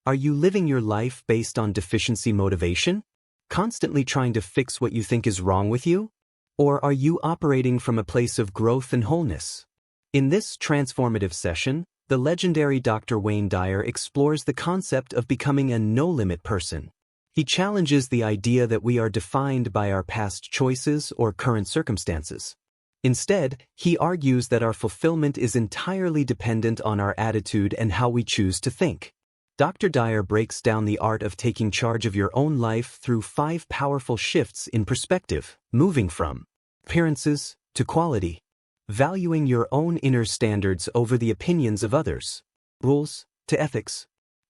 Are you living your life based on deficiency motivation? Constantly trying to fix what you think is wrong with you? Or are you operating from a place of growth and wholeness? In this transformative session, the legendary Dr. Wayne Dyer explores the concept of becoming a no-limit person. He challenges the idea that we are defined by our past choices or current circumstances. Instead, he argues that our fulfillment is entirely dependent on our attitude and how we choose to think. Dr. Dyer breaks down the art of taking charge of your own life through 5 powerful shifts in perspective, moving from appearances to quality, valuing your own inner standards over the opinions of others, rules to ethics,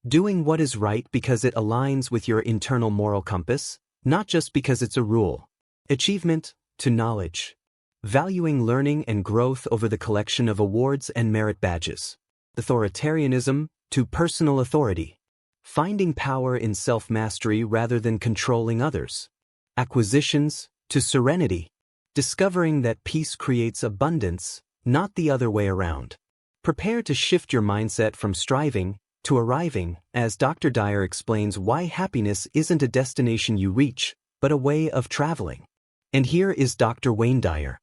doing what is right because it aligns with your internal moral compass, not just because it's a rule, achievement to knowledge, valuing learning and growth over the collection of awards and merit badges, authoritarianism to personal authority, finding power in self-mastery rather than controlling others, acquisitions to serenity, discovering that peace creates abundance, not the other way around. Prepare to shift your mindset from striving to arriving, as Dr. Dyer explains why happiness isn't a destination you reach, but a way of traveling. And here is Dr. Wayne Dyer.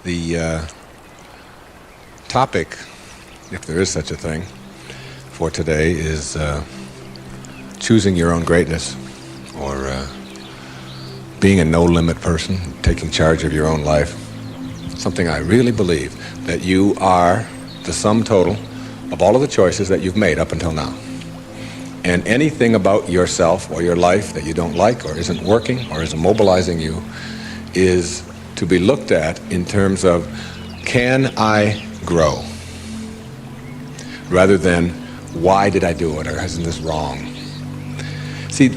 The topic, if there is such a thing, for today is choosing your own greatness, or being a no-limit person, taking charge of your own life. Something I really believe, that you are the sum total of all of the choices that you've made up until now. And anything about yourself or your life that you don't like or isn't working or isn't mobilizing you is to be looked at in terms of, can I grow? Rather than, why did I do it, or isn't this wrong? See,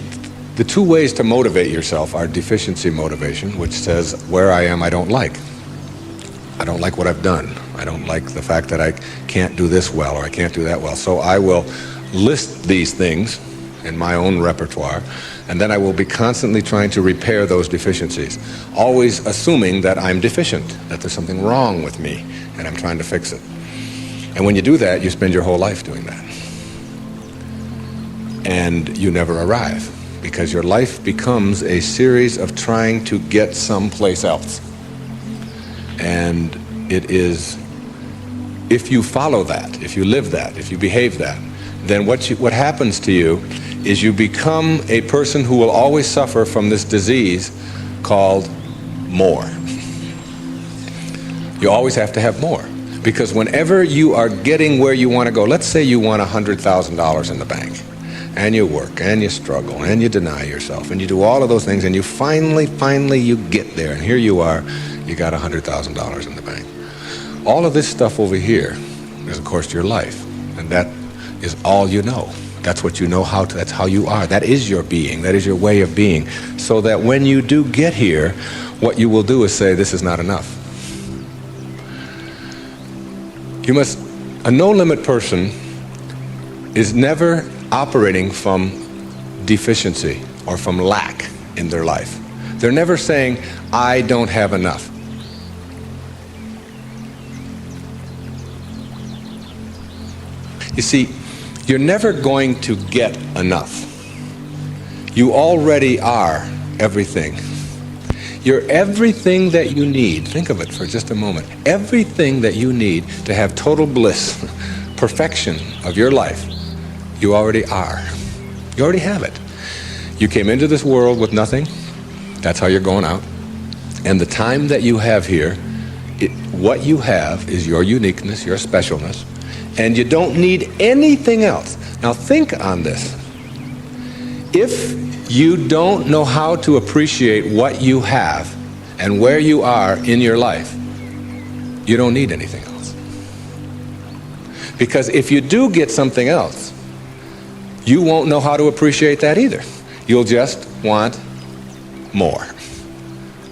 the 2 ways to motivate yourself are deficiency motivation, which says, where I am I don't like. I don't like what I've done. I don't like the fact that I can't do this well or I can't do that well. So I will list these things in my own repertoire, and then I will be constantly trying to repair those deficiencies, always assuming that I'm deficient, that there's something wrong with me, and I'm trying to fix it. And when you do that, you spend your whole life doing that. And you never arrive, because your life becomes a series of trying to get someplace else. And it is, if you follow that, if you live that, if you behave that, then what happens to you is you become a person who will always suffer from this disease called more. You always have to have more, because whenever you are getting where you want to go, let's say you want $100,000 in the bank, and you work, and you struggle, and you deny yourself, and you do all of those things, and you finally you get there, and here you are, you got $100,000 in the bank. All of this stuff over here is, of course, your life, and that is all you know. That's what you know how to, that's how you are. That is your being, that is your way of being. So that when you do get here, what you will do is say, this is not enough. A no-limit person is never operating from deficiency or from lack in their life. They're never saying, I don't have enough. You see, you're never going to get enough. You already are everything. You're everything that you need. Think of it for just a moment. Everything that you need to have total bliss, perfection of your life, you already are. You already have it. You came into this world with nothing. That's how you're going out. And the time that you have here, what you have is your uniqueness, your specialness, and you don't need anything else. Now think on this. If you don't know how to appreciate what you have and where you are in your life, you don't need anything else. Because if you do get something else, you won't know how to appreciate that either. You'll just want more.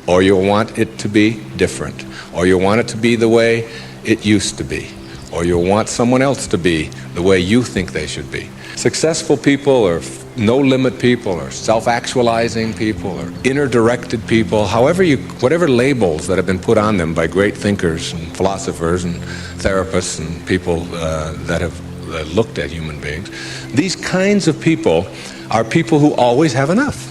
Or you'll want it to be different. Or you'll want it to be the way it used to be. Or you'll want someone else to be the way you think they should be. Successful people, or no-limit people, or self-actualizing people, or inner-directed people, whatever labels that have been put on them by great thinkers and philosophers and therapists and people that have looked at human beings. These kinds of people are people who always have enough.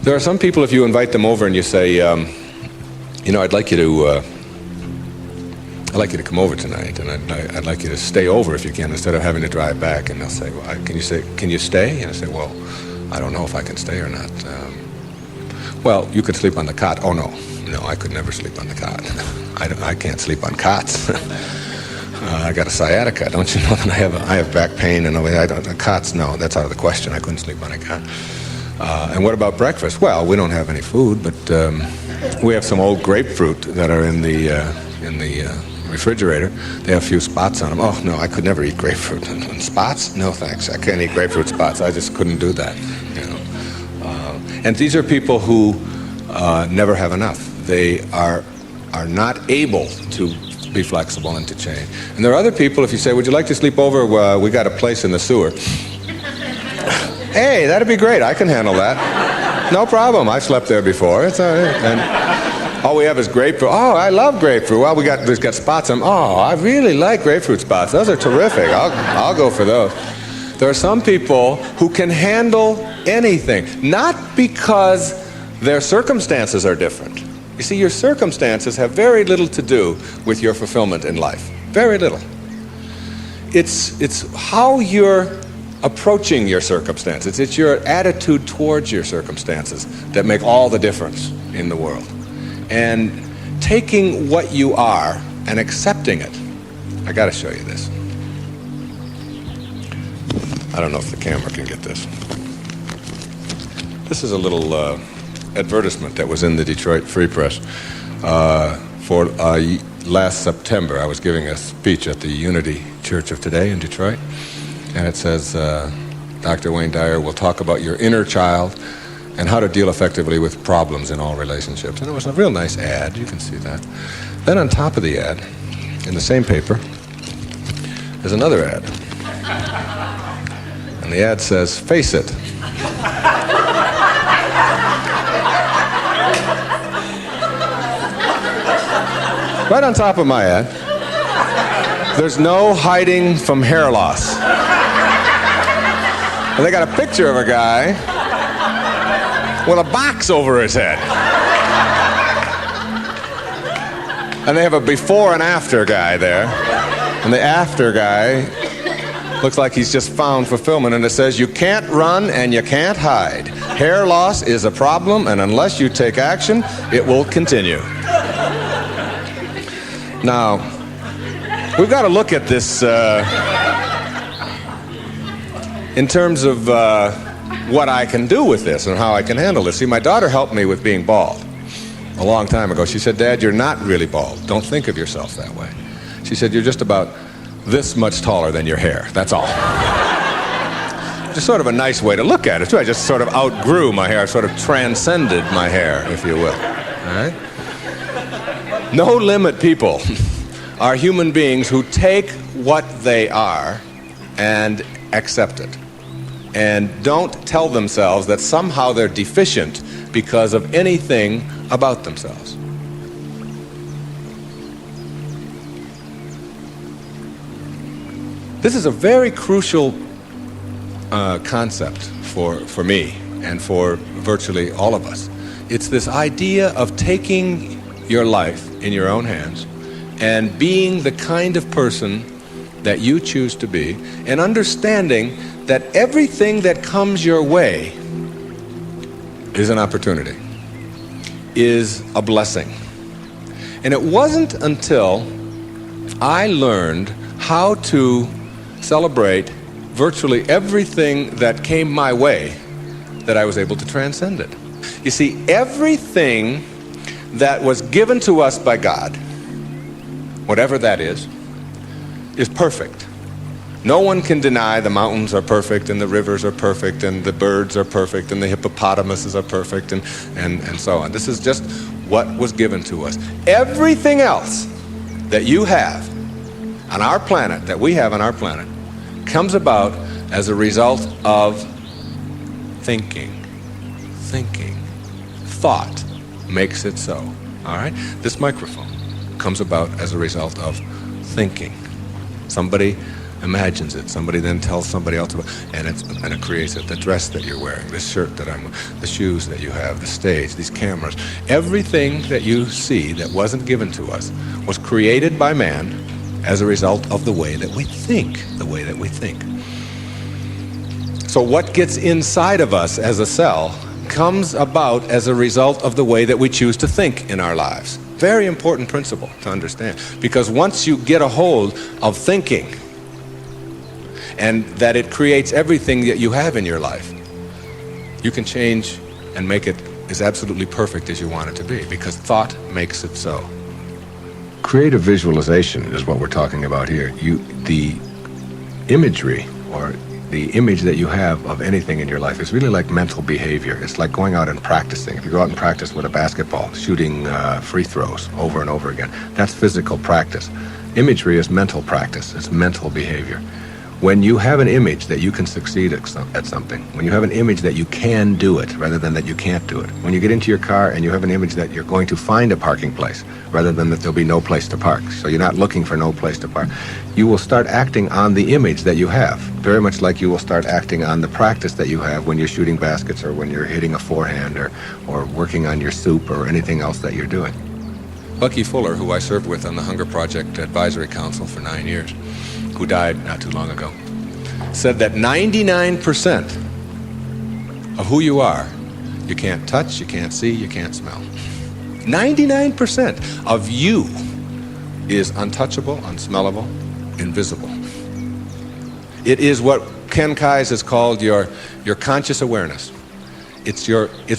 There are some people, if you invite them over and you say, I'd like you to come over tonight, and I'd like you to stay over if you can, instead of having to drive back. And they'll say, well, can you stay? And I say, well, I don't know if I can stay or not. Well, you could sleep on the cot. Oh, no, I could never sleep on the cot. I can't sleep on cots. I got a sciatica. Don't you know that I have back pain and cots? No, that's out of the question. I couldn't sleep on a cot. And what about breakfast? Well, we don't have any food, but we have some old grapefruit that are in the refrigerator. They have a few spots on them. Oh, no, I could never eat grapefruit. And spots? No, thanks. I can't eat grapefruit spots. I just couldn't do that. And these are people who never have enough. They are not able to be flexible and to change. And there are other people, if you say, would you like to sleep over? We got a place in the sewer. Hey, that'd be great. I can handle that. No problem. I've slept there before. It's all right. And all we have is grapefruit. Oh, I love grapefruit. Well, we've got spots on them. Oh, I really like grapefruit spots. Those are terrific. I'll go for those. There are some people who can handle anything, not because their circumstances are different. You see, your circumstances have very little to do with your fulfillment in life. Very little. It's how you're approaching your circumstances. It's your attitude towards your circumstances that make all the difference in the world. And taking what you are and accepting it. I got to show you this. I don't know if the camera can get this. This is a little advertisement that was in the Detroit Free Press for last September. I was giving a speech at the Unity Church of Today in Detroit, and it says, Dr. Wayne Dyer will talk about your inner child and how to deal effectively with problems in all relationships. And it was a real nice ad, you can see that. Then on top of the ad, in the same paper, there's another ad. And the ad says, face it. Right on top of my ad, there's no hiding from hair loss. And they got a picture of a guy with a box over his head. And they have a before and after guy there. And the after guy looks like he's just found fulfillment. And it says, you can't run and you can't hide. Hair loss is a problem, and unless you take action, it will continue. Now, we've got to look at this in terms of what I can do with this and how I can handle this. See, my daughter helped me with being bald a long time ago. She said, Dad, you're not really bald. Don't think of yourself that way. She said, you're just about this much taller than your hair. That's all. Just sort of a nice way to look at it, too. I just sort of outgrew my hair. I sort of transcended my hair, if you will. All right? No limit people are human beings who take what they are and accept it, and don't tell themselves that somehow they're deficient because of anything about themselves. This is a very crucial concept for me and for virtually all of us. It's this idea of taking your life in your own hands and being the kind of person that you choose to be, and understanding that everything that comes your way is an opportunity, is a blessing. And it wasn't until I learned how to celebrate virtually everything that came my way that I was able to transcend it. You see, everything that was given to us by God, whatever that is perfect. No one can deny the mountains are perfect, and the rivers are perfect, and the birds are perfect, and the hippopotamuses are perfect, and so on. This is just what was given to us. Everything else that you have on our planet, that we have on our planet, comes about as a result of thinking. Thought makes it so. All right? This microphone comes about as a result of thinking. Somebody imagines it. Somebody then tells somebody else about it, and it creates it. The dress that you're wearing, this shirt that I'm wearing, the shoes that you have, the stage, these cameras. Everything that you see that wasn't given to us was created by man as a result of the way that we think, So what gets inside of us as a cell comes about as a result of the way that we choose to think in our lives. Very important principle to understand, because once you get a hold of thinking, and that it creates everything that you have in your life, you can change and make it as absolutely perfect as you want it to be, because thought makes it so. Creative visualization is what we're talking about here. The imagery, or the image that you have of anything in your life, is really like mental behavior. It's like going out and practicing. If you go out and practice with a basketball, shooting free throws over and over again, that's physical practice. Imagery is mental practice. It's mental behavior. When you have an image that you can succeed at something, when you have an image that you can do it rather than that you can't do it, when you get into your car and you have an image that you're going to find a parking place rather than that there'll be no place to park, so you're not looking for no place to park, you will start acting on the image that you have, very much like you will start acting on the practice that you have when you're shooting baskets or when you're hitting a forehand or working on your soup or anything else that you're doing. Bucky Fuller, who I served with on the Hunger Project Advisory Council for 9 years, who died not too long ago, said that 99% of who you are, you can't touch, you can't see, you can't smell. 99% of you is untouchable, unsmellable, invisible. It is what Ken Kais has called your conscious awareness. It's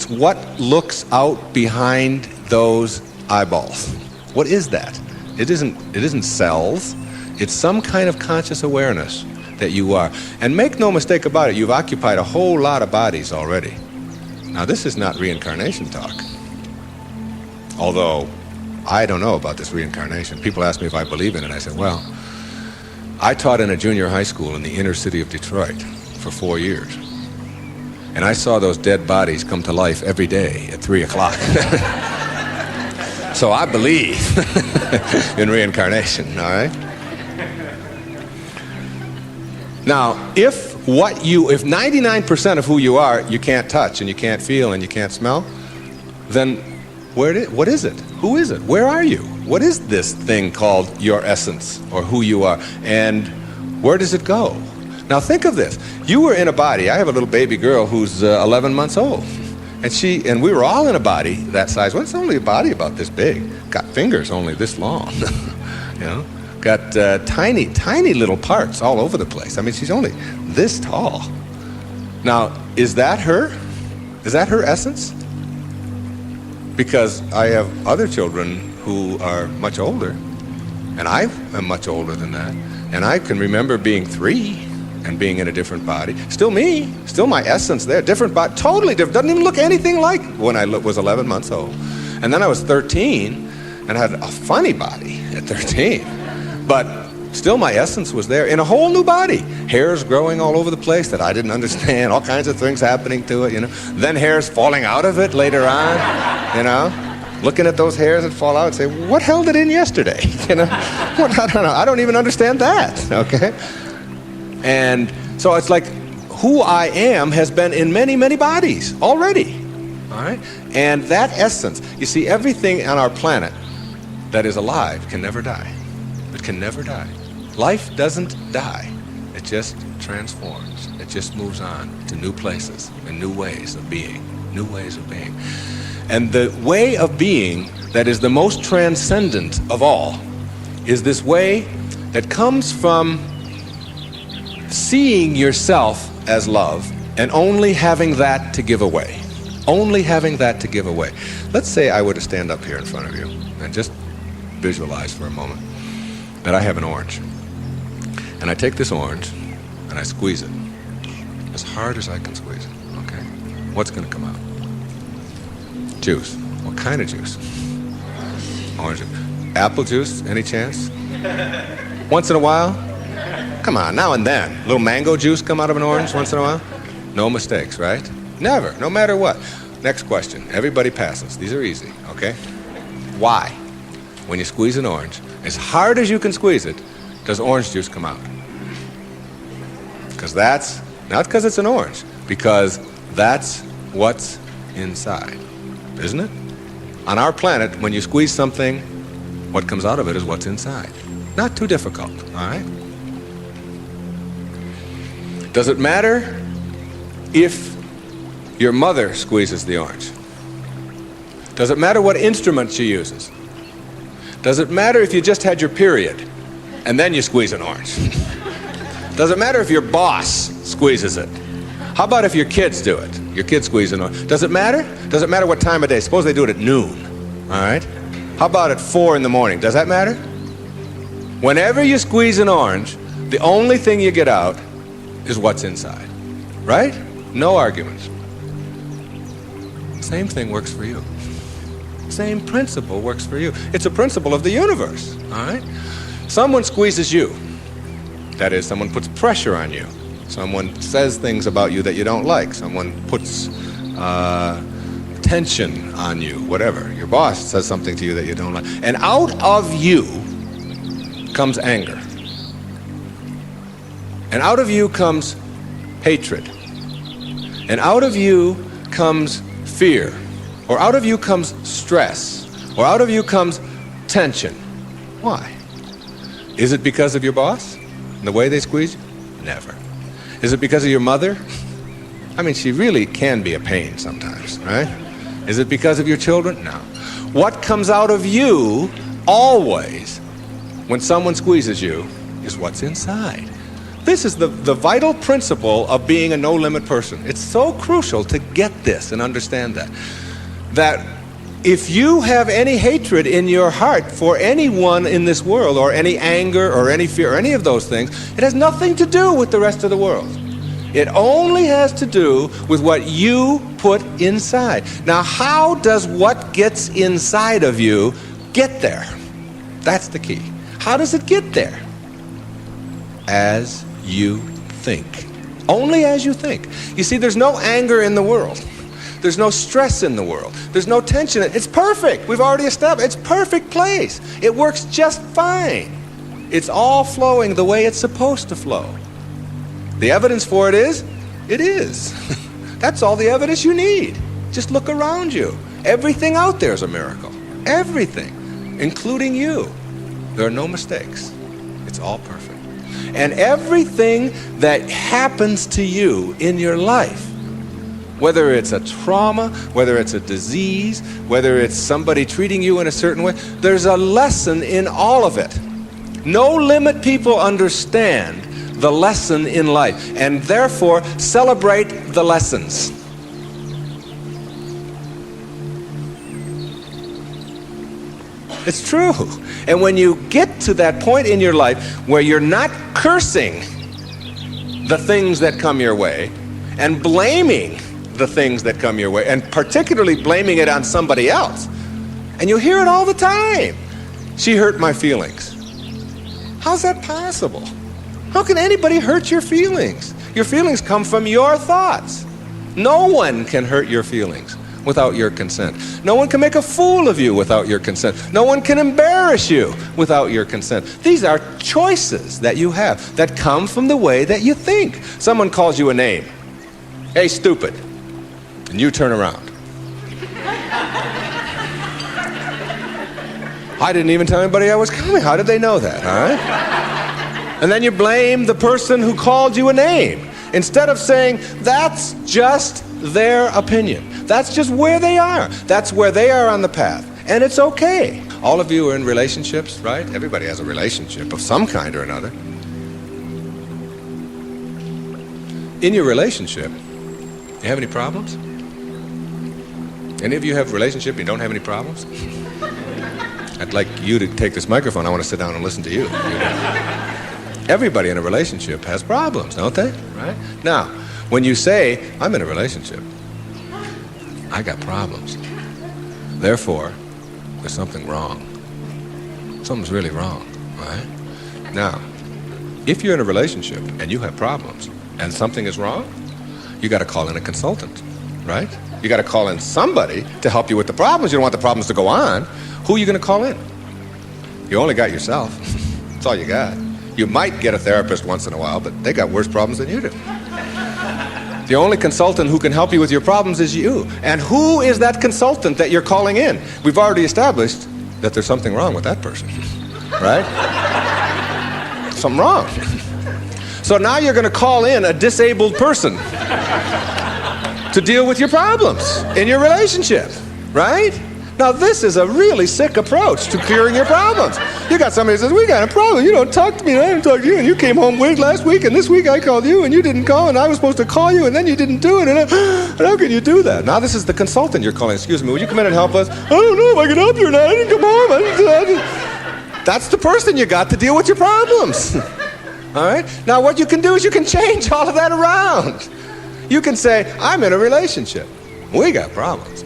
what looks out behind those eyeballs. What is that? It isn't cells. It's some kind of conscious awareness that you are. And make no mistake about it, you've occupied a whole lot of bodies already. Now, this is not reincarnation talk. Although, I don't know about this reincarnation. People ask me if I believe in it. I said, well, I taught in a junior high school in the inner city of Detroit for 4 years. And I saw those dead bodies come to life every day at 3 o'clock. So I believe in reincarnation, all right? Now, if 99% of who you are, you can't touch and you can't feel and you can't smell, then what is it? Who is it? Where are you? What is this thing called your essence or who you are? And where does it go? Now think of this. You were in a body. I have a little baby girl who's 11 months old. And we were all in a body that size. Well, it's only a body about this big. Got fingers only this long. You know? Got tiny, tiny little parts all over the place. I mean, she's only this tall. Now, is that her? Is that her essence? Because I have other children who are much older, and I am much older than that. And I can remember being 3 and being in a different body. Still me, still my essence there, different body, totally different. Doesn't even look anything like when I was 11 months old. And then I was 13 and had a funny body at 13. But still my essence was there in a whole new body. Hairs growing all over the place that I didn't understand, all kinds of things happening to it, you know. Then hairs falling out of it later on, you know. Looking at those hairs that fall out and say, what held it in yesterday? You know, I don't know. I don't even understand that, okay? And so it's like who I am has been in many, many bodies already, all right? And that essence, you see, everything on our planet that is alive can never die. It can never die. Life doesn't die. It just transforms. It just moves on to new places and new ways of being, new ways of being. And the way of being that is the most transcendent of all is this way that comes from seeing yourself as love and only having that to give away. Only having that to give away. Let's say I were to stand up here in front of you and just visualize for a moment that I have an orange. And I take this orange and I squeeze it as hard as I can squeeze it, okay? What's gonna come out? Juice. What kind of juice? Orange juice. Apple juice, any chance? Once in a while? Come on, now and then. A little mango juice come out of an orange once in a while? No mistakes, right? Never, no matter what. Next question. Everybody passes. These are easy, okay? Why? When you squeeze an orange, as hard as you can squeeze it, does orange juice come out? Because that's, not because it's an orange, because that's what's inside, isn't it? On our planet, when you squeeze something, what comes out of it is what's inside. Not too difficult, all right? Does it matter if your mother squeezes the orange? Does it matter what instrument she uses? Does it matter if you just had your period and then you squeeze an orange? Does it matter if your boss squeezes it? How about if your kids do it? Your kids squeeze an orange. Does it matter? Does it matter what time of day? Suppose they do it at noon, all right? How about at 4 in the morning? Does that matter? Whenever you squeeze an orange, the only thing you get out is what's inside, right? No arguments. Same thing works for you. Same principle works for you. It's a principle of the universe, all right? Someone squeezes you. That is, someone puts pressure on you. Someone says things about you that you don't like. Someone puts tension on you, whatever. Your boss says something to you that you don't like. And out of you comes anger. And out of you comes hatred. And out of you comes fear. Or out of you comes stress. Or out of you comes tension. Why? Is it because of your boss and the way they squeeze you? Never. Is it because of your mother? I mean, she really can be a pain sometimes, right? Is it because of your children? No. What comes out of you always when someone squeezes you is what's inside. This is the vital principle of being a no-limit person. It's so crucial to get this and understand that. That if you have any hatred in your heart for anyone in this world, or any anger, or any fear, or any of those things, it has nothing to do with the rest of the world. It only has to do with what you put inside. Now, how does what gets inside of you get there? That's the key. How does it get there? As you think. Only as you think. You see, there's no anger in the world. There's no stress in the world. There's no tension. It's perfect. We've already established. It's perfect place. It works just fine. It's all flowing the way it's supposed to flow. The evidence for it is. That's all the evidence you need. Just look around you. Everything out there is a miracle. Everything, including you. There are no mistakes. It's all perfect. And everything that happens to you in your life, whether it's a trauma, whether it's a disease, whether it's somebody treating you in a certain way, there's a lesson in all of it. No limit people understand the lesson in life, and therefore celebrate the lessons. It's true. And when you get to that point in your life where you're not cursing the things that come your way and blaming the things that come your way, and particularly blaming it on somebody else, and you hear it all the time. She hurt my feelings. How's that possible? How can anybody hurt your feelings? Your feelings come from your thoughts. No one can hurt your feelings without your consent. No one can make a fool of you without your consent. No one can embarrass you without your consent. These are choices that you have that come from the way that you think. Someone calls you a name. Hey, stupid. And you turn around. I didn't even tell anybody I was coming. How did they know that, all right? And then you blame the person who called you a name, instead of saying, that's just their opinion. That's just where they are. That's where they are on the path. And it's okay. All of you are in relationships, right? Everybody has a relationship of some kind or another. In your relationship, you have any problems? Any of you have a relationship and you don't have any problems? I'd like you to take this microphone. I want to sit down and listen to you. Everybody in a relationship has problems, don't they? Right? Now, when you say, I'm in a relationship, I got problems. Therefore, there's something wrong. Something's really wrong, right? Now, if you're in a relationship and you have problems and something is wrong, you got to call in a consultant, right? You got to call in somebody to help you with the problems. You don't want the problems to go on. Who are you going to call in? You only got yourself. That's all you got. You might get a therapist once in a while, but they got worse problems than you do. The only consultant who can help you with your problems is you. And who is that consultant that you're calling in? We've already established that there's something wrong with that person, right? Something wrong. So now you're going to call in a disabled person to deal with your problems in your relationship, right? Now this is a really sick approach to curing your problems. You got somebody who says, we got a problem, you don't talk to me, and I didn't talk to you, and you came home late last week, and this week I called you, and you didn't call, and I was supposed to call you, and then you didn't do it, and how can you do that? Now this is the consultant you're calling. Excuse me, will you come in and help us? I don't know if I can help you or not, I didn't come home. That's the person you got to deal with your problems. All right? Now what you can do is you can change all of that around. You can say, I'm in a relationship. We got problems.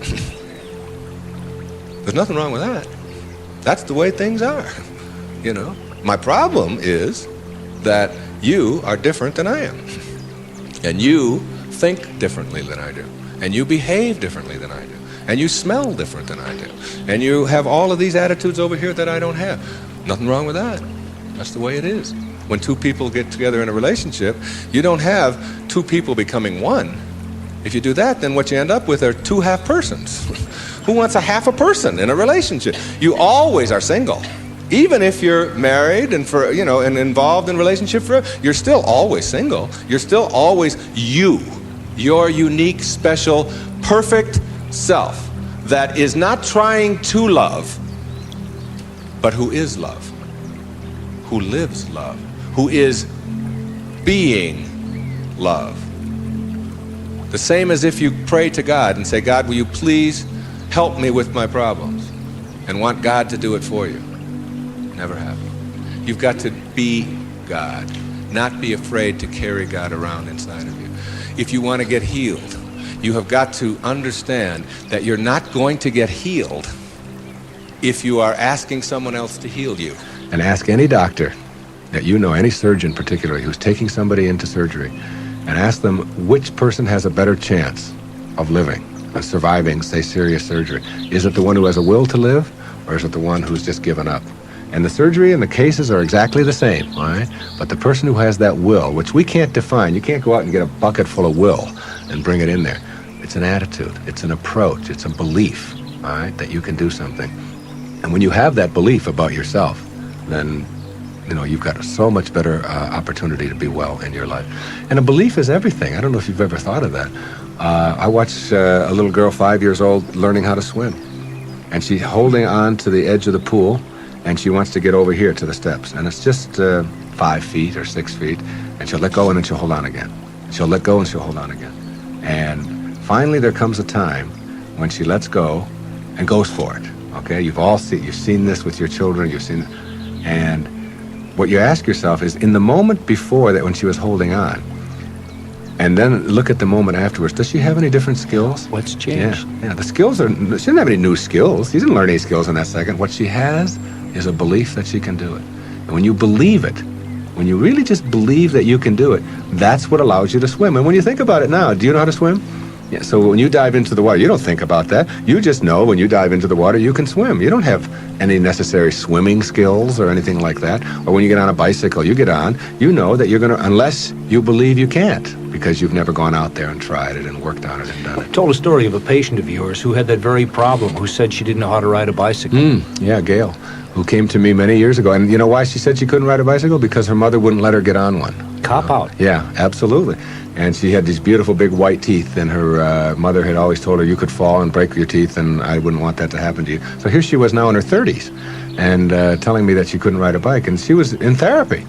There's nothing wrong with that. That's the way things are, you know. My problem is that you are different than I am. And you think differently than I do. And you behave differently than I do. And you smell different than I do. And you have all of these attitudes over here that I don't have. Nothing wrong with that. That's the way it is. When two people get together in a relationship, you don't have two people becoming one. If you do that, then what you end up with are two half persons. Who wants a half a person in a relationship? You always are single. Even if you're married and and involved in a relationship you're still always single. You're still always you. Your unique, special, perfect self that is not trying to love, but who is love, who lives love, who is being love. The same as if you pray to God and say, God, will you please help me with my problems, and want God to do it for you. Never happen. You've got to be God, not be afraid to carry God around inside of you. If you want to get healed, you have got to understand that you're not going to get healed if you are asking someone else to heal you. And ask any doctor that you know, any surgeon particularly, who's taking somebody into surgery, and ask them which person has a better chance of living, of surviving, say, serious surgery. Is it the one who has a will to live, or is it the one who's just given up? And the surgery and the cases are exactly the same, all right? But the person who has that will, which we can't define, you can't go out and get a bucket full of will and bring it in there. It's an attitude, it's an approach, it's a belief, all right, that you can do something. And when you have that belief about yourself, then you've got so much better opportunity to be well in your life. And a belief is everything. I don't know if you've ever thought of that. I watched a little girl, 5 years old, learning how to swim. And she's holding on to the edge of the pool, and she wants to get over here to the steps. And it's just 5 feet or 6 feet, and she'll let go and then she'll hold on again. She'll let go and she'll hold on again. And finally there comes a time when she lets go and goes for it. Okay, you've seen this with your children, and what you ask yourself is, in the moment before that when she was holding on, and then look at the moment afterwards, does she have any different skills? What's changed? Yeah, the skills she didn't have any new skills. She didn't learn any skills in that second. What she has is a belief that she can do it. And when you believe it, when you really just believe that you can do it, that's what allows you to swim. And when you think about it now, do you know how to swim? Yeah, so when you dive into the water, you don't think about that. You just know when you dive into the water, you can swim. You don't have any necessary swimming skills or anything like that. Or when you get on a bicycle, you get on, you know that you're going to, unless you believe you can't, because you've never gone out there and tried it and worked on it and done it. You told a story of a patient of yours who had that very problem, who said she didn't know how to ride a bicycle. Yeah, Gail, who came to me many years ago. And you know why she said she couldn't ride a bicycle? Because her mother wouldn't let her get on one. Cop out. Yeah, absolutely. And she had these beautiful big white teeth, and her mother had always told her you could fall and break your teeth, and I wouldn't want that to happen to you. So here she was now in her 30s, and telling me that she couldn't ride a bike, and she was in therapy.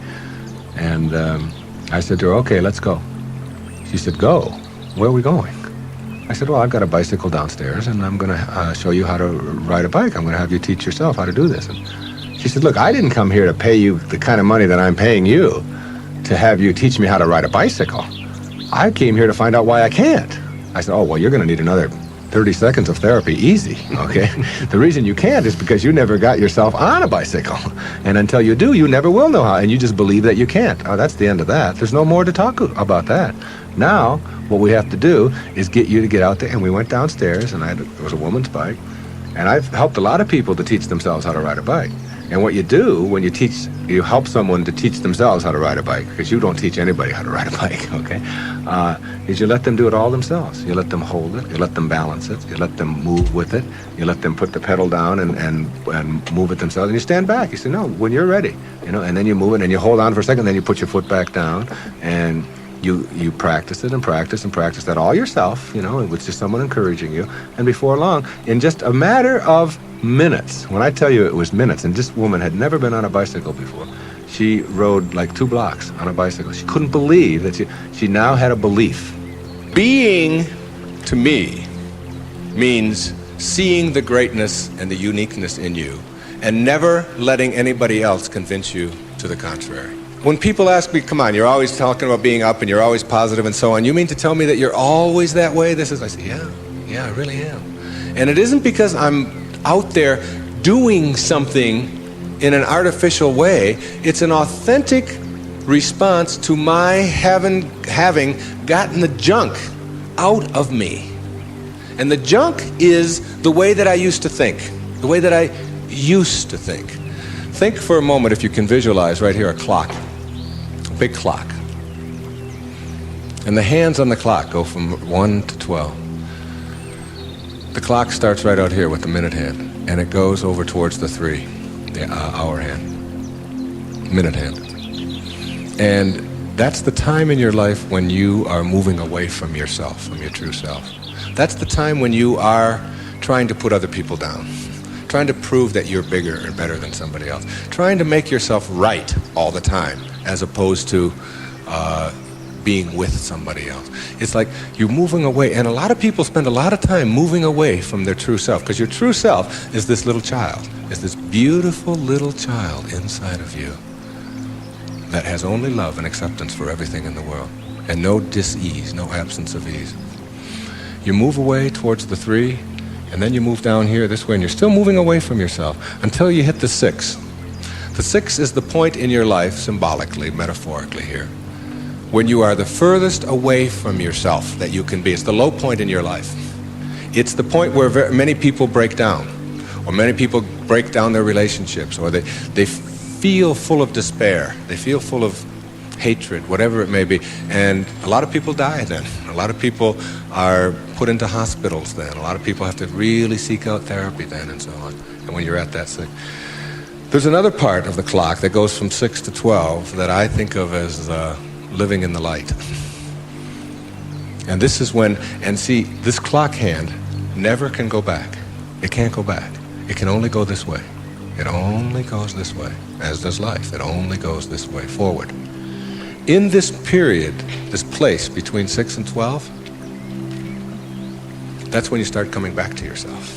And I said to her, okay, let's go. She said, go? Where are we going? I said, well, I've got a bicycle downstairs, and I'm going to show you how to ride a bike. I'm going to have you teach yourself how to do this. And she said, look, I didn't come here to pay you the kind of money that I'm paying you to have you teach me how to ride a bicycle. I came here to find out why I can't. I said, oh, well, you're going to need another 30 seconds of therapy, easy, okay? The reason you can't is because you never got yourself on a bicycle. And until you do, you never will know how, and you just believe that you can't. Oh, that's the end of that. There's no more to talk about that. Now, what we have to do is get you to get out there, and we went downstairs, and there was a woman's bike, and I've helped a lot of people to teach themselves how to ride a bike. And what you do when you help someone to teach themselves how to ride a bike, because you don't teach anybody how to ride a bike, okay, is you let them do it all themselves. You let them hold it, you let them balance it, you let them move with it, you let them put the pedal down and move it themselves, and you stand back. You say, no, when you're ready, and then you move it, and you hold on for a second, then you put your foot back down, and you practice it and practice and practice that all yourself, with just someone encouraging you, and before long, in just a matter of minutes, when I tell you it was minutes, and this woman had never been on a bicycle before. She rode like 2 blocks on a bicycle. She couldn't believe that she now had a belief. Being, to me, means seeing the greatness and the uniqueness in you and never letting anybody else convince you to the contrary. When people ask me, come on, you're always talking about being up and you're always positive and so on, you mean to tell me that you're always that way? I say, yeah, I really am. And it isn't because I'm out there doing something in an artificial way. It's an authentic response to my having gotten the junk out of me. And the junk is the way that I used to think, the way that I used to think. Think for a moment, if you can visualize right here, a clock, a big clock. And the hands on the clock go from 1 to 12. The clock starts right out here with the minute hand, and it goes over towards the 3, the hour hand, minute hand. And that's the time in your life when you are moving away from yourself, from your true self. That's the time when you are trying to put other people down, trying to prove that you're bigger and better than somebody else, trying to make yourself right all the time, as opposed to being with somebody else. It's like you're moving away, and a lot of people spend a lot of time moving away from their true self, because your true self is this little child, is this beautiful little child inside of you that has only love and acceptance for everything in the world, and no dis-ease, no absence of ease. You move away towards the 3, and then you move down here this way, and you're still moving away from yourself until you hit the 6. The 6 is the point in your life, symbolically, metaphorically here, when you are the furthest away from yourself that you can be. It's the low point in your life. It's the point where many people break down, or many people break down their relationships, or they feel full of despair, they feel full of hatred, whatever it may be. And a lot of people die then. A lot of people are put into hospitals then. A lot of people have to really seek out therapy then, and so on. And when you're at that sick. There's another part of the clock that goes from 6 to 12 that I think of as living in the light. And this is when, and see, this clock hand never can go back. It can't go back. It can only go this way. It only goes this way, as does life. It only goes this way, forward. In this period, this place between 6 and 12, that's when you start coming back to yourself.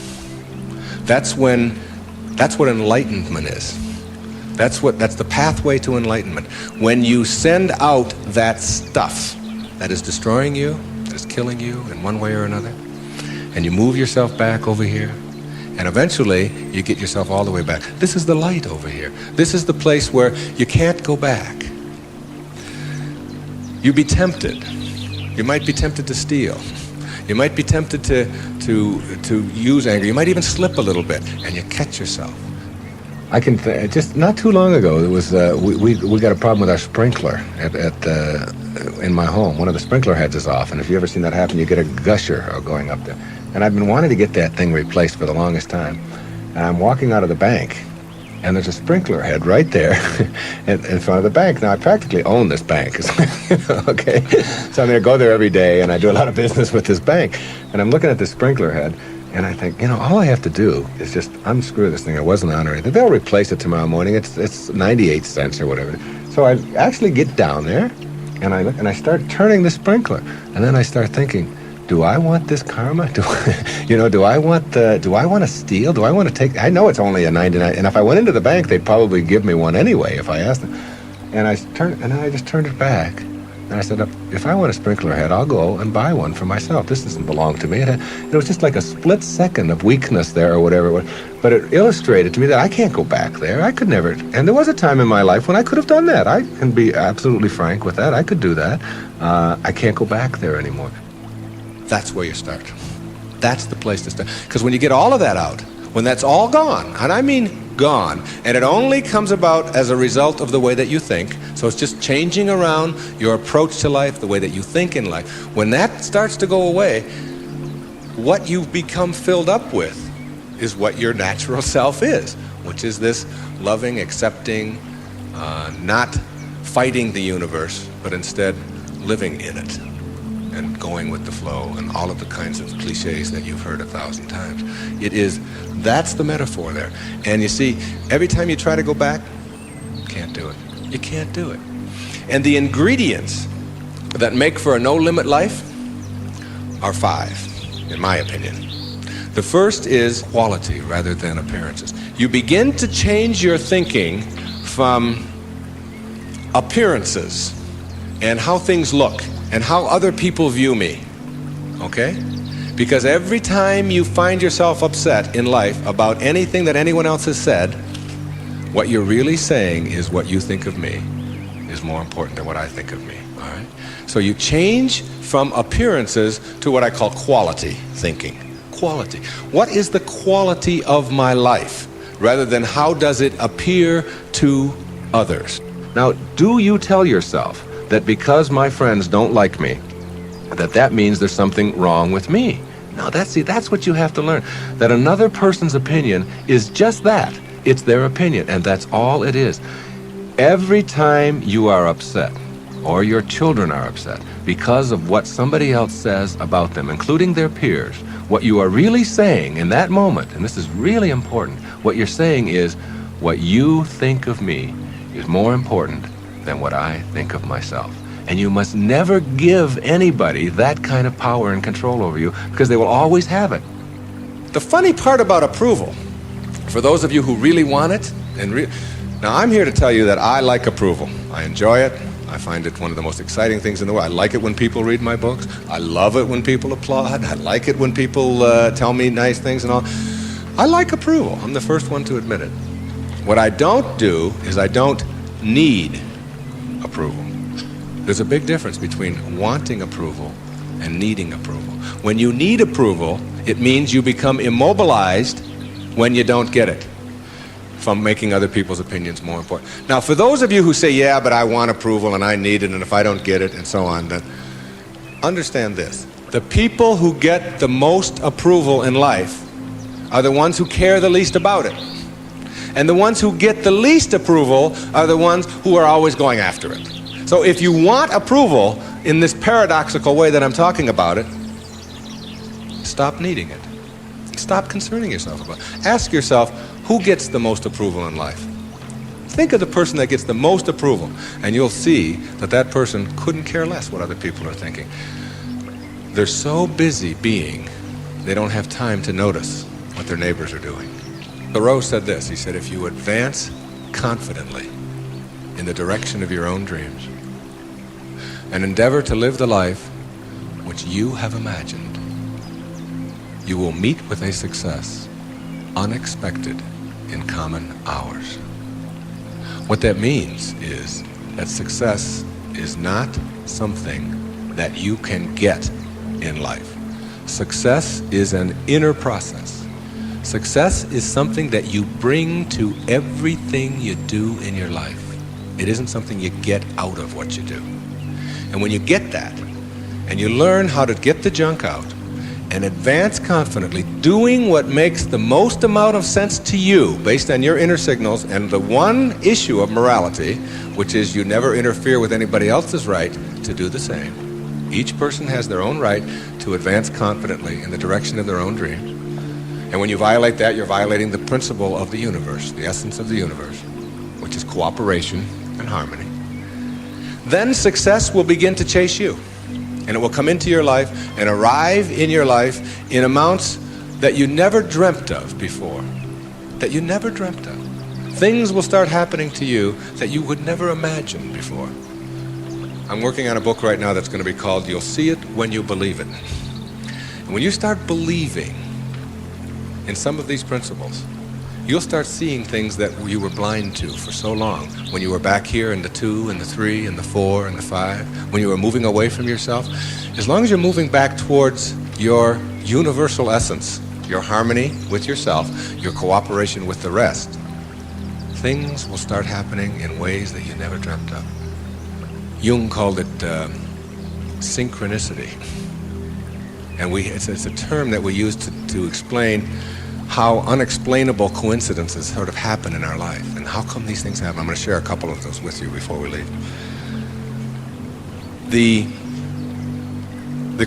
That's what enlightenment is. That's the pathway to enlightenment. When you send out that stuff that is destroying you, that is killing you in one way or another, and you move yourself back over here, and eventually you get yourself all the way back. This is the light over here. This is the place where you can't go back. You'd be tempted. You might be tempted to steal. You might be tempted to use anger. You might even slip a little bit, and you catch yourself. I can just not too long ago, there was we got a problem with our sprinkler in my home. One of the sprinkler heads is off, and if you've ever seen that happen, you get a gusher going up there. And I've been wanting to get that thing replaced for the longest time. And I'm walking out of the bank, and there's a sprinkler head right there in front of the bank. Now, I practically own this bank, okay? So I'm going to go there every day, and I do a lot of business with this bank. And I'm looking at this sprinkler head, and I think, all I have to do is just unscrew this thing. It wasn't on or anything. They'll replace it tomorrow morning. It's 98 cents or whatever. So I actually get down there, and I look, and I start turning the sprinkler. And then I start thinking, do I want this karma? Do I want to steal? Do I want to take? I know it's only a 99, and if I went into the bank, they'd probably give me one anyway if I asked them. And then I just turned it back, and I said, if I want a sprinkler head, I'll go and buy one for myself. This doesn't belong to me. It was just like a split second of weakness there or whatever it was, but it illustrated to me that I can't go back there. I could never. And there was a time in my life when I could have done that. I can be absolutely frank with that. I could do that. I can't go back there anymore. That's where you start. That's the place to start. Because when you get all of that out, when that's all gone, and I mean gone. And it only comes about as a result of the way that you think. So it's just changing around your approach to life, the way that you think in life. When that starts to go away, what you've become filled up with is what your natural self is, which is this loving, accepting, not fighting the universe, but instead living in it and going with the flow and all of the kinds of cliches that you've heard 1,000 times. That's the metaphor there. And you see, every time you try to go back, you can't do it. You can't do it. And the ingredients that make for a no-limit life are 5, in my opinion. The first is quality rather than appearances. You begin to change your thinking from appearances and how things look and how other people view me, okay? Because every time you find yourself upset in life about anything that anyone else has said, what you're really saying is what you think of me is more important than what I think of me, all right? So you change from appearances to what I call quality thinking. Quality. What is the quality of my life, rather than how does it appear to others? Now, do you tell yourself that because my friends don't like me, that means there's something wrong with me? No, that's what you have to learn. That another person's opinion is just that. It's their opinion, and that's all it is. Every time you are upset, or your children are upset, because of what somebody else says about them, including their peers, what you are really saying in that moment, and this is really important, what you're saying is, what you think of me is more important than what I think of myself. And you must never give anybody that kind of power and control over you, because they will always have it. The funny part about approval, for those of you who really want it, now I'm here to tell you that I like approval. I enjoy it. I find it one of the most exciting things in the world. I like it when people read my books. I love it when people applaud. I like it when people tell me nice things and all. I like approval. I'm the first one to admit it. What I don't do is I don't need approval. There's a big difference between wanting approval and needing approval. When you need approval, it means you become immobilized when you don't get it, from making other people's opinions more important. Now, for those of you who say, yeah, but I want approval and I need it, and if I don't get it, and so on, then understand this. The people who get the most approval in life are the ones who care the least about it. And the ones who get the least approval are the ones who are always going after it. So if you want approval in this paradoxical way that I'm talking about it, stop needing it. Stop concerning yourself about it. Ask yourself, who gets the most approval in life? Think of the person that gets the most approval, and you'll see that that person couldn't care less what other people are thinking. They're so busy being, they don't have time to notice what their neighbors are doing. Thoreau said this, he said, if you advance confidently in the direction of your own dreams and endeavor to live the life which you have imagined, you will meet with a success unexpected in common hours. What that means is that success is not something that you can get in life. Success is an inner process. Success is something that you bring to everything you do in your life. It isn't something you get out of what you do. And when you get that, and you learn how to get the junk out, and advance confidently, doing what makes the most amount of sense to you based on your inner signals and the one issue of morality, which is you never interfere with anybody else's right to do the same. Each person has their own right to advance confidently in the direction of their own dreams. And when you violate that, you're violating the principle of the universe, the essence of the universe, which is cooperation and harmony. Then success will begin to chase you. And it will come into your life and arrive in your life in amounts that you never dreamt of before. That you never dreamt of. Things will start happening to you that you would never imagine before. I'm working on a book right now that's going to be called You'll See It When You Believe It. And when you start believing in some of these principles, you'll start seeing things that you were blind to for so long. When you were back here in the 2 and the 3 and the 4 and the 5, when you were moving away from yourself, as long as you're moving back towards your universal essence, your harmony with yourself, your cooperation with the rest, things will start happening in ways that you never dreamt of. Jung called it synchronicity. And it's a term that we use to explain how unexplainable coincidences sort of happen in our life. And how come these things happen? I'm going to share a couple of those with you before we leave. The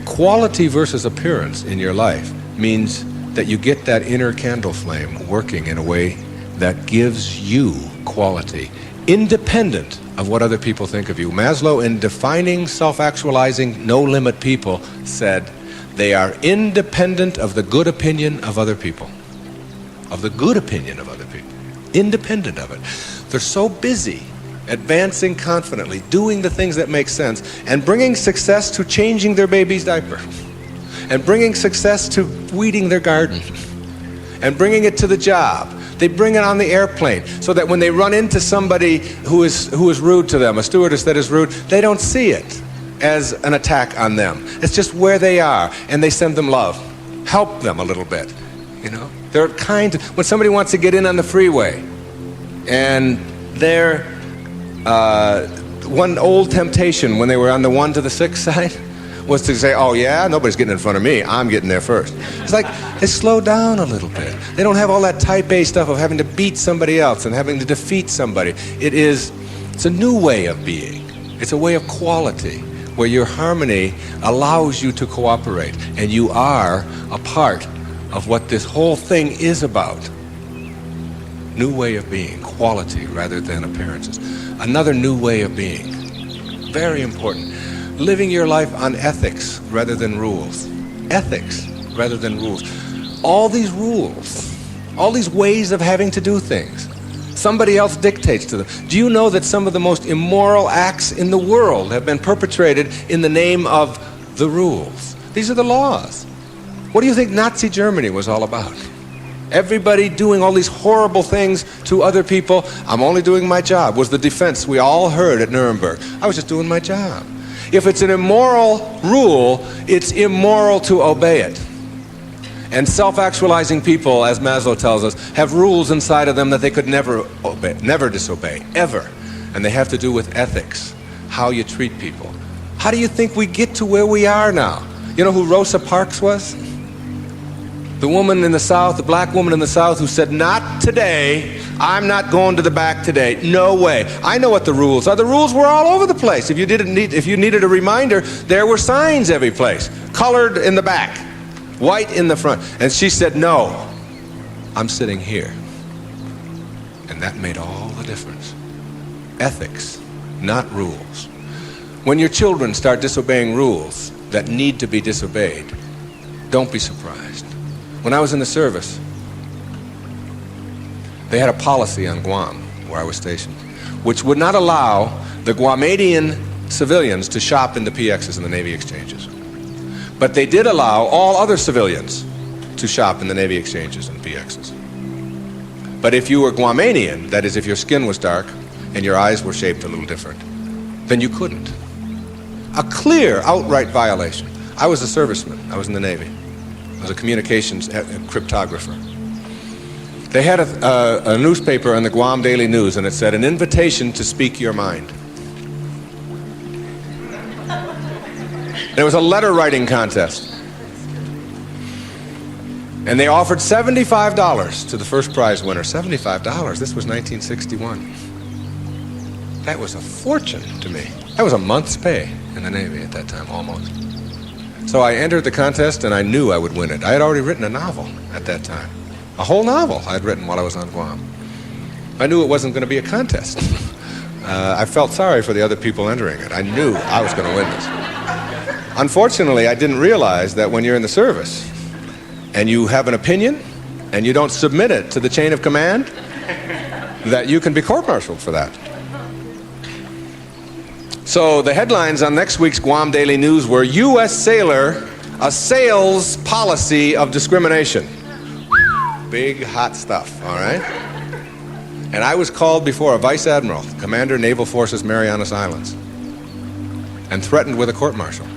quality versus appearance in your life means that you get that inner candle flame working in a way that gives you quality, independent of what other people think of you. Maslow, in defining self-actualizing, no-limit people, said they are independent of the good opinion of other people. Of the good opinion of other people. Independent of it. They're so busy advancing confidently, doing the things that make sense, and bringing success to changing their baby's diaper, and bringing success to weeding their garden, and bringing it to the job. They bring it on the airplane, so that when they run into somebody who is rude to them, a stewardess that is rude, they don't see it as an attack on them. It's just where they are, and they send them love. Help them a little bit, you know? They're kind. When somebody wants to get in on the freeway, and they're one old temptation when they were on the 1 to the 6 side was to say, oh yeah, nobody's getting in front of me, I'm getting there first. It's like, they slow down a little bit. They don't have all that type A stuff of having to beat somebody else and having to defeat somebody. It's a new way of being. It's a way of quality where your harmony allows you to cooperate, and you are a part of what this whole thing is about. New way of being, quality rather than appearances. Another new way of being, very important. Living your life on ethics rather than rules. Ethics rather than rules. All these rules, all these ways of having to do things, somebody else dictates to them. Do you know that some of the most immoral acts in the world have been perpetrated in the name of the rules? These are the laws. What do you think Nazi Germany was all about? Everybody doing all these horrible things to other people. I'm only doing my job, was the defense we all heard at Nuremberg. I was just doing my job. If it's an immoral rule, it's immoral to obey it. And self-actualizing people, as Maslow tells us, have rules inside of them that they could never obey, never disobey, ever. And they have to do with ethics, how you treat people. How do you think we get to where we are now? You know who Rosa Parks was? The woman in the South, the black woman in the South who said, not today, I'm not going to the back today, no way. I know what the rules are. The rules were all over the place. If you needed a reminder, there were signs every place, colored in the back, white in the front. And she said, no, I'm sitting here. And that made all the difference. Ethics, not rules. When your children start disobeying rules that need to be disobeyed, don't be surprised. When I was in the service, they had a policy on Guam, where I was stationed, which would not allow the Guamanian civilians to shop in the PXs and the Navy exchanges. But they did allow all other civilians to shop in the Navy exchanges and PXs. But if you were Guamanian, that is, if your skin was dark and your eyes were shaped a little different, then you couldn't. A clear, outright violation. I was a serviceman. I was in the Navy. I was a communications cryptographer. They had a newspaper in the Guam Daily News, and it said, an invitation to speak your mind. There was a letter writing contest. And they offered $75 to the first prize winner. $75, this was 1961. That was a fortune to me. That was a month's pay in the Navy at that time, almost. So I entered the contest, and I knew I would win it. I had already written a novel at that time. A whole novel I had written while I was on Guam. I knew it wasn't going to be a contest. I felt sorry for the other people entering it. I knew I was going to win this. Unfortunately, I didn't realize that when you're in the service and you have an opinion and you don't submit it to the chain of command, that you can be court-martialed for that. So the headlines on next week's Guam Daily News were, U.S. sailor assails policy of discrimination. Big, hot stuff, all right? And I was called before a vice admiral, Commander Naval Forces Marianas Islands, and threatened with a court-martial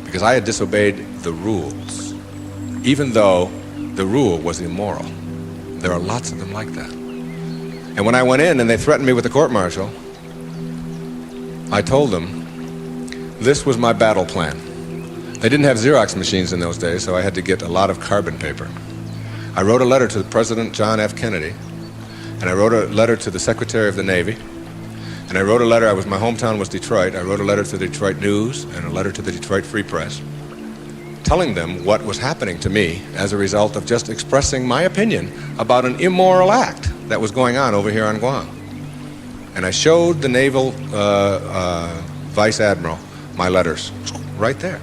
because I had disobeyed the rules, even though the rule was immoral. There are lots of them like that. And when I went in and they threatened me with the court-martial, I told them this was my battle plan. They didn't have Xerox machines in those days, so I had to get a lot of carbon paper. I wrote a letter to President John F. Kennedy, and I wrote a letter to the Secretary of the Navy, and I wrote a letter, my hometown was Detroit, I wrote a letter to the Detroit News and a letter to the Detroit Free Press, telling them what was happening to me as a result of just expressing my opinion about an immoral act that was going on over here on Guam. And I showed the Naval Vice Admiral my letters, right there.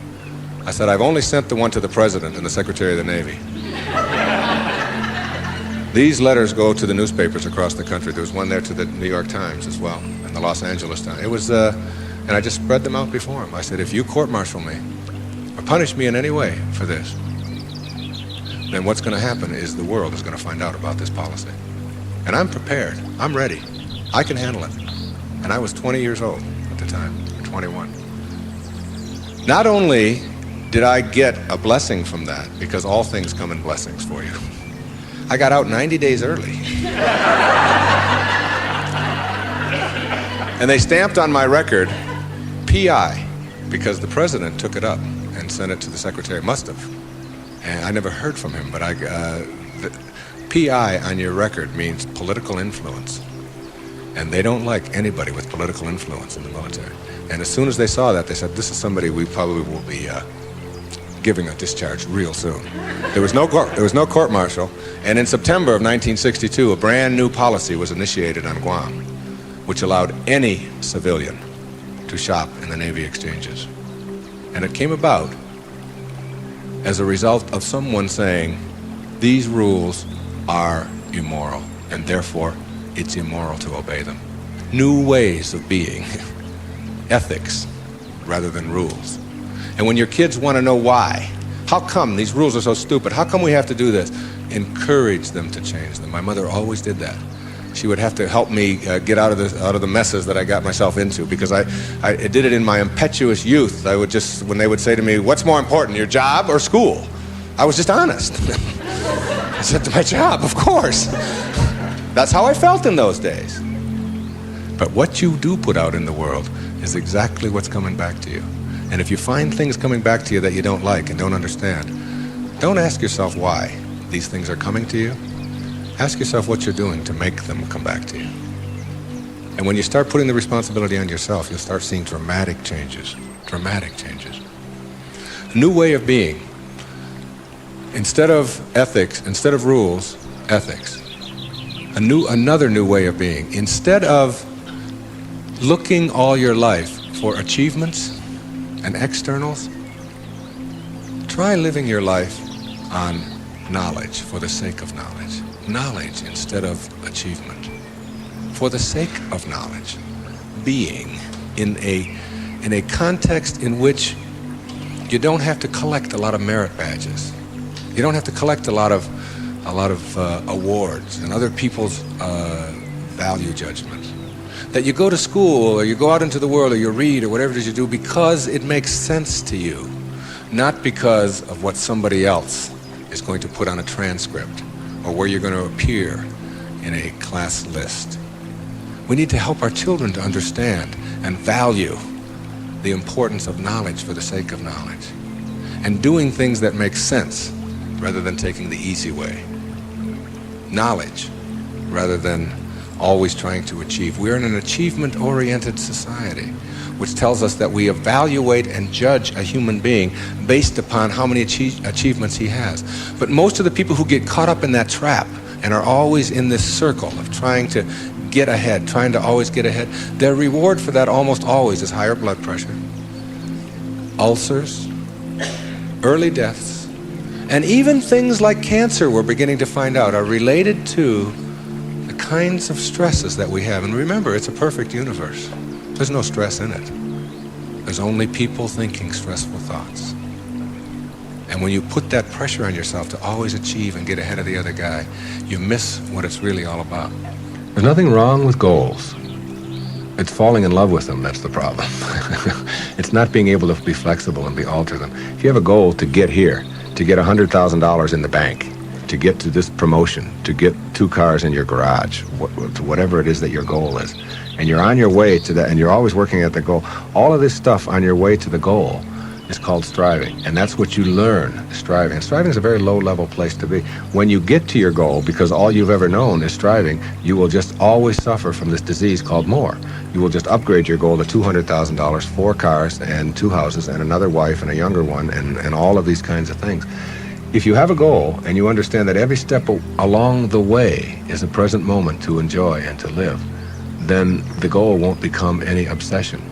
I said, I've only sent the one to the President and the Secretary of the Navy. These letters go to the newspapers across the country. There was one there to the New York Times as well, and the Los Angeles Times. It was, and I just spread them out before him. I said, if you court-martial me, or punish me in any way for this, then what's going to happen is the world is going to find out about this policy. And I'm prepared. I'm ready. I can handle it. And I was 20 years old at the time, or 21. Not only did I get a blessing from that, because all things come in blessings for you, I got out 90 days early. And they stamped on my record, PI, because the President took it up and sent it to the Secretary. Must have. And I never heard from him, but PI on your record means political influence. And they don't like anybody with political influence in the military. And as soon as they saw that, they said, this is somebody we probably will be giving a discharge real soon. There was no court-martial, and in September of 1962, a brand new policy was initiated on Guam, which allowed any civilian to shop in the Navy exchanges. And it came about as a result of someone saying, these rules are immoral, and therefore it's immoral to obey them. New ways of being, ethics rather than rules. And when your kids want to know why, how come these rules are so stupid? How come we have to do this? Encourage them to change them. My mother always did that. She would have to help me get out of the messes that I got myself into, because I did it in my impetuous youth. I would just, when they would say to me, what's more important, your job or school? I was just honest. I said, to my job, of course. That's how I felt in those days. But what you do put out in the world is exactly what's coming back to you. And if you find things coming back to you that you don't like and don't understand, don't ask yourself why these things are coming to you. Ask yourself what you're doing to make them come back to you. And when you start putting the responsibility on yourself, you'll start seeing dramatic changes. Dramatic changes. A new way of being. Instead of ethics, instead of rules, ethics. Another new way of being. Instead of looking all your life for achievements and externals, try living your life on knowledge for the sake of knowledge. Knowledge instead of achievement. For the sake of knowledge. Being in a context in which you don't have to collect a lot of merit badges. You don't have to collect a lot of awards and other people's value judgments. That you go to school or you go out into the world or you read or whatever it is you do because it makes sense to you, not because of what somebody else is going to put on a transcript or where you're going to appear in a class list. We need to help our children to understand and value the importance of knowledge for the sake of knowledge and doing things that make sense rather than taking the easy way. Knowledge rather than always trying to achieve. We're in an achievement-oriented society, which tells us that we evaluate and judge a human being based upon how many achievements he has. But most of the people who get caught up in that trap and are always in this circle of trying to get ahead, trying to always get ahead, their reward for that almost always is higher blood pressure, ulcers, early deaths, and even things like cancer, we're beginning to find out, are related to the kinds of stresses that we have. And remember, it's a perfect universe. There's no stress in it. There's only people thinking stressful thoughts. And when you put that pressure on yourself to always achieve and get ahead of the other guy, you miss what it's really all about. There's nothing wrong with goals. It's falling in love with them that's the problem. It's not being able to be flexible and alter them. If you have a goal to get here, to get $100,000 in the bank, to get to this promotion, to get 2 cars in your garage, whatever it is that your goal is. And you're on your way to that, and you're always working at the goal. All of this stuff on your way to the goal is called striving, and that's what you learn, striving. And striving is a very low-level place to be. When you get to your goal, because all you've ever known is striving, you will just always suffer from this disease called more. You will just upgrade your goal to $200,000, 4 cars and 2 houses and another wife and a younger one, and all of these kinds of things. If you have a goal and you understand that every step along the way is a present moment to enjoy and to live, then the goal won't become any obsession.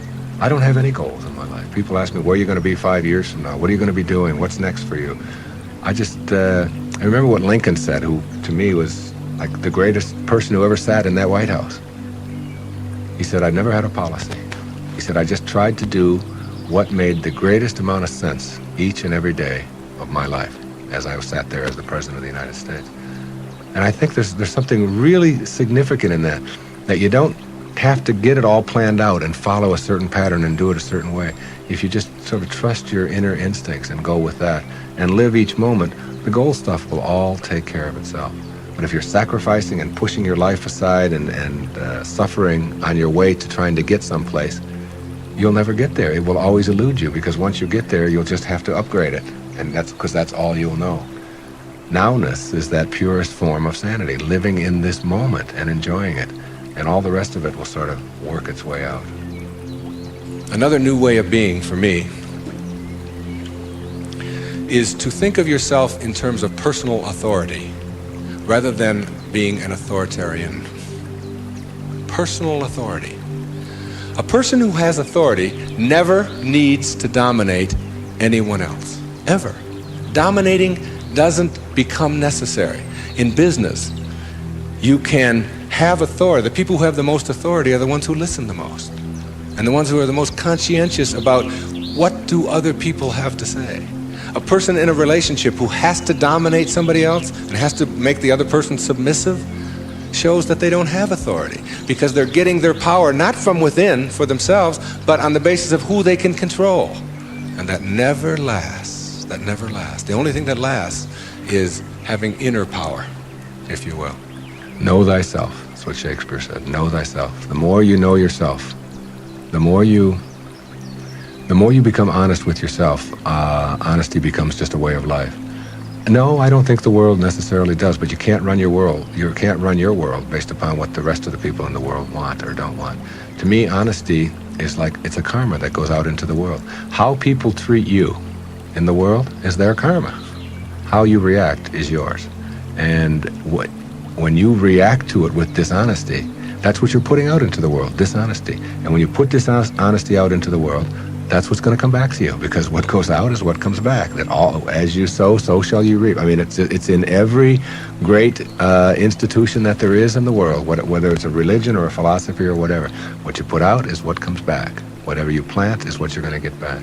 I don't have any goals in my life. People ask me, where are you going to be 5 years from now? What are you going to be doing? What's next for you? I remember what Lincoln said, who to me was like the greatest person who ever sat in that White House. He said, I never had a policy. He said, I just tried to do what made the greatest amount of sense each and every day of my life as I sat there as the President of the United States. And I think there's something really significant in that you don't have to get it all planned out and follow a certain pattern and do it a certain way. If you just sort of trust your inner instincts and go with that and live each moment, the goal stuff will all take care of itself. But if you're sacrificing and pushing your life aside and suffering on your way to trying to get someplace, you'll never get there. It will always elude you, because once you get there, you'll just have to upgrade it. And that's because that's all you'll know. Nowness is that purest form of sanity, living in this moment and enjoying it. And all the rest of it will sort of work its way out. Another new way of being for me is to think of yourself in terms of personal authority rather than being an authoritarian. Personal authority. A person who has authority never needs to dominate anyone else, ever. Dominating doesn't become necessary. In business, you can have authority. The people who have the most authority are the ones who listen the most, and the ones who are the most conscientious about what do other people have to say. A person in a relationship who has to dominate somebody else and has to make the other person submissive shows that they don't have authority, because they're getting their power not from within for themselves, but on the basis of who they can control. And that never lasts. That never lasts. The only thing that lasts is having inner power, if you will. Know thyself. That's what Shakespeare said. Know thyself. The more you know yourself, the more you become honest with yourself, honesty becomes just a way of life. No, I don't think the world necessarily does, but you can't run your world. You can't run your world based upon what the rest of the people in the world want or don't want. To me, honesty is like, it's a karma that goes out into the world. How people treat you in the world is their karma. How you react is yours. And when you react to it with dishonesty, that's what you're putting out into the world, dishonesty. And when you put dishonesty out into the world, that's what's going to come back to you, because what goes out is what comes back. That all, as you sow, so shall you reap. I mean, it's in every great institution that there is in the world, whether it's a religion or a philosophy or whatever. What you put out is what comes back. Whatever you plant is what you're going to get back.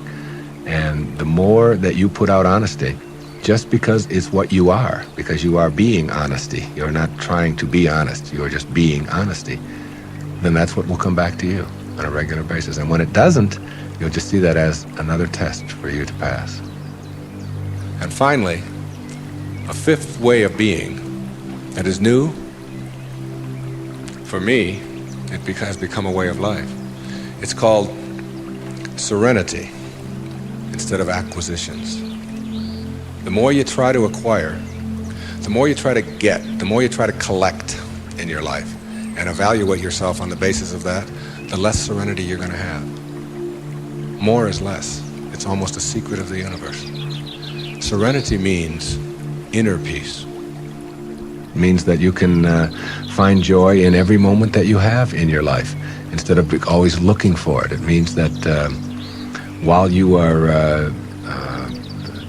And the more that you put out honesty, just because it's what you are, because you are being honesty, you're not trying to be honest, you're just being honesty, then that's what will come back to you on a regular basis. And when it doesn't, you'll just see that as another test for you to pass. And finally, a fifth way of being that is new, for me, it has become a way of life. It's called serenity instead of acquisitions. The more you try to acquire, the more you try to get, the more you try to collect in your life and evaluate yourself on the basis of that, the less serenity you're going to have. More is less. It's almost a secret of the universe. Serenity means inner peace. It means that you can find joy in every moment that you have in your life instead of always looking for it. It means that while you are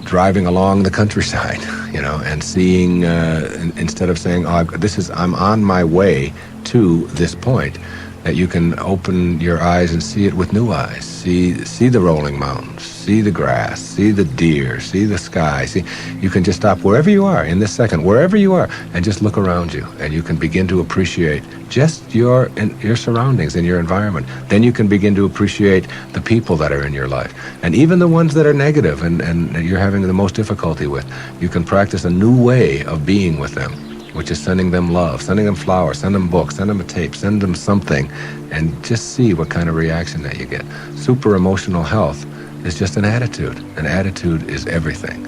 driving along the countryside, and seeing, instead of saying, I'm on my way to this point, that you can open your eyes and see it with new eyes. See the rolling mountains, see the grass, see the deer, see the sky. See, you can just stop wherever you are in this second, wherever you are, and just look around you, and you can begin to appreciate just your surroundings and your environment. Then you can begin to appreciate the people that are in your life, and even the ones that are negative and you're having the most difficulty with. You can practice a new way of being with them, which is sending them love, sending them flowers, send them books, send them a tape, send them something, and just see what kind of reaction that you get. Super emotional health is just an attitude. An attitude is everything.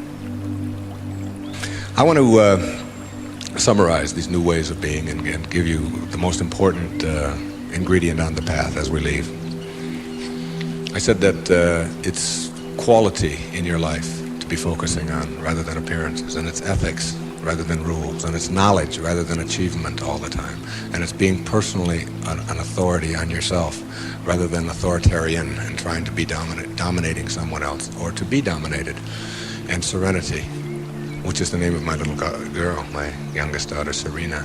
I want to summarize these new ways of being and give you the most important ingredient on the path as we leave. I said that it's quality in your life to be focusing on rather than appearances, and it's ethics rather than rules, and it's knowledge rather than achievement all the time, and it's being personally an authority on yourself rather than authoritarian and trying to be dominating someone else or to be dominated, and serenity, which is the name of my little girl, my youngest daughter, Serena,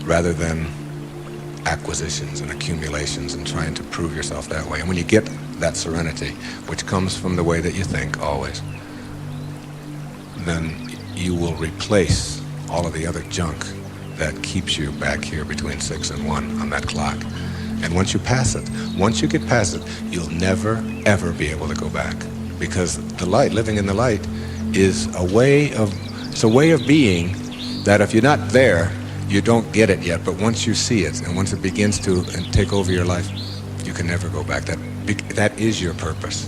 rather than acquisitions and accumulations and trying to prove yourself that way. And when you get that serenity, which comes from the way that you think always, then you will replace all of the other junk that keeps you back here between 6 and 1 on that clock. And once you pass it, once you get past it, you'll never, ever be able to go back. Because the light, living in the light, is a way of being that if you're not there, you don't get it yet. But once you see it, and once it begins to take over your life, you can never go back. That is your purpose.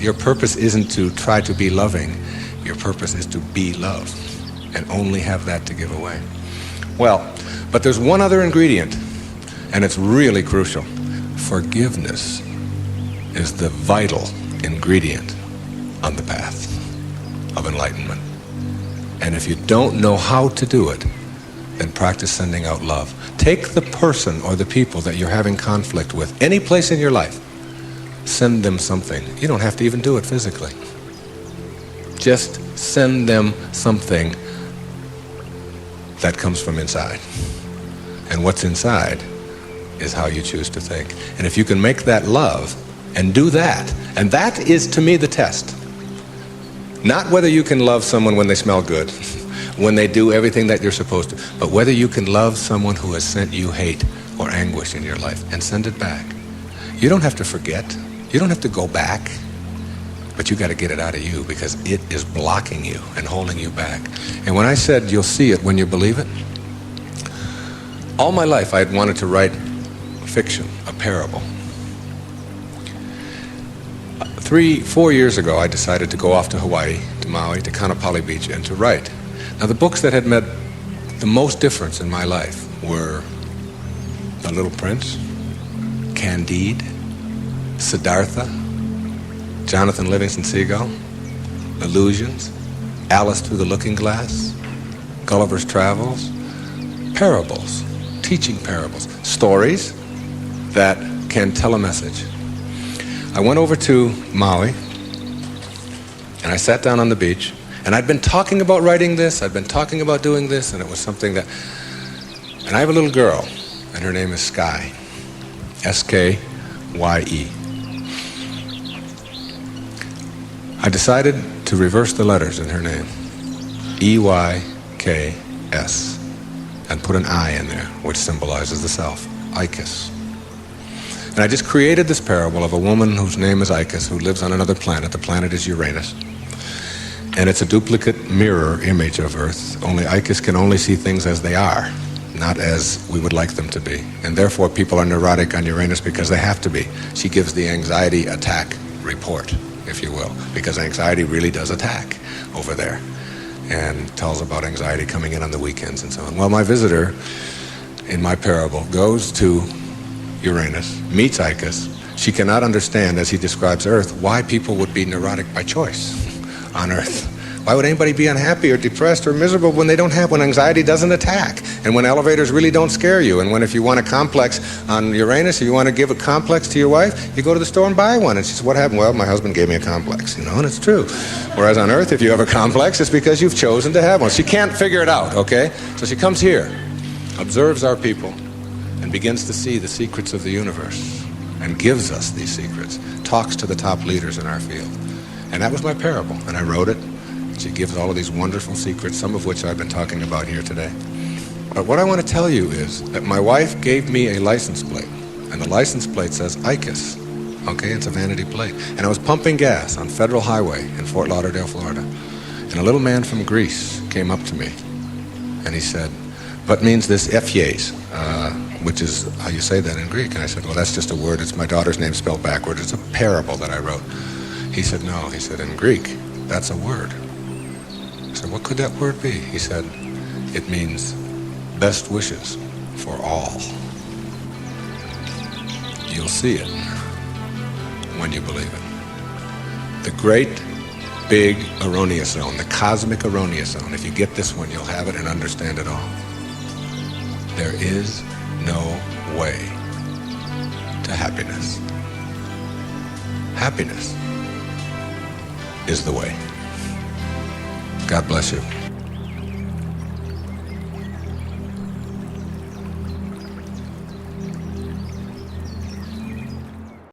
Your purpose isn't to try to be loving. Your purpose is to be love, and only have that to give away. Well, but there's one other ingredient, and it's really crucial. Forgiveness is the vital ingredient on the path of enlightenment. And if you don't know how to do it, then practice sending out love. Take the person or the people that you're having conflict with, any place in your life, send them something. You don't have to even do it physically. Just send them something that comes from inside. And what's inside is how you choose to think. And if you can make that love and do that, and that is to me the test. Not whether you can love someone when they smell good, when they do everything that you're supposed to, but whether you can love someone who has sent you hate or anguish in your life and send it back. You don't have to forget. You don't have to go back. But you got to get it out of you, because it is blocking you and holding you back. And when I said you'll see it when you believe it, all my life I had wanted to write fiction, a parable. 3-4 years ago, I decided to go off to Hawaii, to Maui, to Kaanapali Beach, and to write. Now, the books that had made the most difference in my life were The Little Prince, Candide, Siddhartha, Jonathan Livingston Seagull, Illusions, Alice Through the Looking Glass, Gulliver's Travels, parables, teaching parables, stories that can tell a message. I went over to Maui, and I sat down on the beach, and I'd been talking about writing this, I'd been talking about doing this, and it was something that... And I have a little girl, and her name is Sky, S-K-Y-E. I decided to reverse the letters in her name, E-Y-K-S, and put an I in there, which symbolizes the self, Icus. And I just created this parable of a woman whose name is Icus, who lives on another planet. The planet is Uranus. And it's a duplicate mirror image of Earth, only Icus can only see things as they are, not as we would like them to be. And therefore people are neurotic on Uranus because they have to be. She gives the anxiety attack report, if you will, because anxiety really does attack over there, and tells about anxiety coming in on the weekends and so on. Well, my visitor in my parable goes to Uranus, meets Icus. She cannot understand, as he describes Earth, why people would be neurotic by choice on Earth. Why would anybody be unhappy or depressed or miserable when anxiety doesn't attack, and when elevators really don't scare you, and when if you want a complex on Uranus, if you want to give a complex to your wife, you go to the store and buy one. And she says, what happened? Well, my husband gave me a complex, and it's true. Whereas on Earth, if you have a complex, it's because you've chosen to have one. She can't figure it out, okay? So she comes here, observes our people, and begins to see the secrets of the universe and gives us these secrets, talks to the top leaders in our field. And that was my parable, and I wrote it. She gives all of these wonderful secrets, some of which I've been talking about here today. But what I want to tell you is that my wife gave me a license plate, and the license plate says ICUS. Okay, it's a vanity plate. And I was pumping gas on Federal Highway in Fort Lauderdale, Florida. And a little man from Greece came up to me, and he said, "What means this Ephies?" Which is how you say that in Greek. And I said, "Well, that's just a word. It's my daughter's name spelled backwards. It's a parable that I wrote." He said, "No." He said, "In Greek, that's a word." I said, "What could that word be?" He said, "It means best wishes for all." You'll see it when you believe it. The great big erroneous zone, the cosmic erroneous zone. If you get this one, you'll have it and understand it all. There is no way to happiness. Happiness is the way. God bless you.